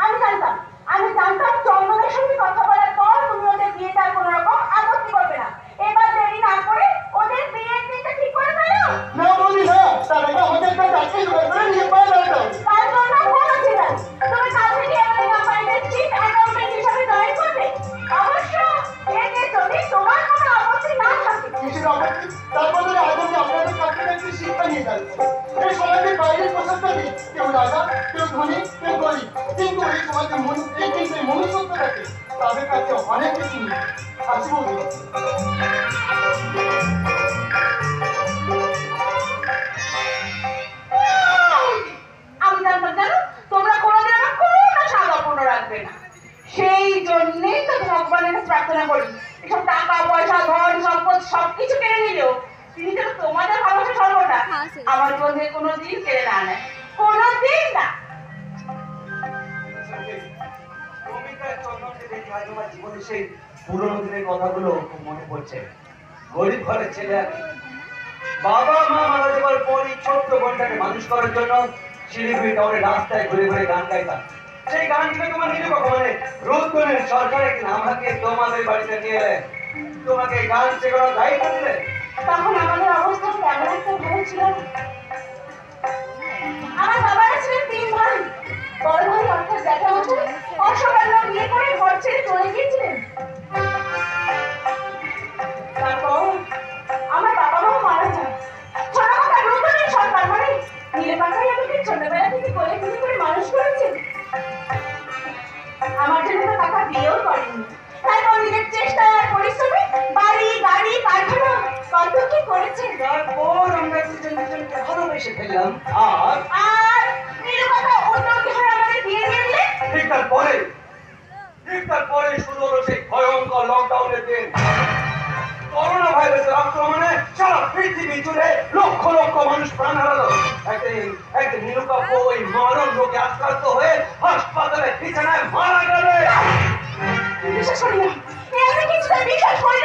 আমি জানতাম, আমি জানতাম চন্দনের সঙ্গে কথা বলার পর তুমি ওদের বিয়েটার কোনো রকম আপত্তি করবে না। এবার দেরি না করে ওদের বিয়ের দিনটা ঠিক করে ফেলো। না বলি না, তার আগে আমাদের একটা চাকরি জোগাড় করে নিয়ে পাওয়া দরকার। তার জন্য বলেছি না, তুমি কাল থেকে আমাদের কোম্পানিতে চিফ অ্যাকাউন্টেন্ট হিসাবে জয়েন করবে। অবশ্য এতে যদি তোমার কোনো আপত্তি না থাকে। কিসের আপত্তি? তার বদলে আজ আমি আপনাদের কাছ থেকে একটি শিক্ষা নিয়ে যাচ্ছি। এই সমাজের বাইরের পোশাকটাকে কেউ রাজা, কেউ ধনী, কেউ গরিব, কিন্তু এই সমাজের এই কিন্তু এই মনুষ্যত্বটাকে তাদের কাছে অনেক কিছু নেই। আসি বলুন। আমি জানতাম জানো তোমরা কোনোদিন আমার কোনো স্বাদ অপূর্ণ রাখবে না। সেই জন্যই তো ভগবানের কাছে প্রার্থনা করি এসব টাকা পয়সা ধন সম্পদ সবকিছু কেড়ে নিলেও তিনি যেন তোমাদের ভালোবাসা সর্বটা আমার বন্ধুকে কোনোদিন কেড়ে না নেয়, কোনোদিন না। জীবনে সেই পুরোনো দিনের কথাগুলো খুব মনে পড়ছে। গরিব ঘরের ছেলে আর বাবা মা মারা যাবার পরই ছোট্ট বোনটাকে মানুষ করার জন্য শিলিগুড়ি টাউনে রাস্তায় ঘুরে ঘুরে গান গাইতাম। সেই গানগুলো তোমার নিজে মানে রোদনের সরকার একদিন আমাকে তোমাদের বাড়িতে নিয়ে এলে, তোমাকে গান শেখানোর দায়িত্ব দিলে। তখন আমাদের অবস্থা কেমন একটা ভালো ছিল। আমার বাবারা ছিলেন 3 ভাই। বড় ভাই অর্থাৎ জ্যাঠা মশাই অসকালে বিয়ে করে ঘর ছেড়ে চলে গিয়েছিলেন। তারপর আমার বাবা মাও মারা যান। ছোট কথা রোদনের সরকার মানে নীলে পাখাই আমাকে ছোটবেলা থেকে কোলে পিঠে করে মানুষ করেছে। আমার জন্য তো কাকা বিয়েও করেনি। তারপর নিজের চেষ্টা আর পরিশ্রমে বাড়ি গাড়ি কারখানা কত কি করেছে। তারপর আমরা দুজন দুজনকে ভালোবেসে ফেললাম। আর নীলে পাখা অন্য কেউ আমাদের বিয়ে দিয়ে দিলে। ঠিক তারপরে শুরু হলো সেই ভয়ঙ্কর লকডাউনের দিন। করোনা ভাইরাসের আক্রমণে সারা পৃথিবী জুড়ে লক্ষ লক্ষ মানুষ প্রাণ হারালো। একদিন নীলুকাব্য ওই মরণ রোগে আক্রান্ত হয়ে হাসপাতালে বিছানায় মারা গেলে। বিশ্বাস করি না, আমি কিছুটা বিশ্বাস করি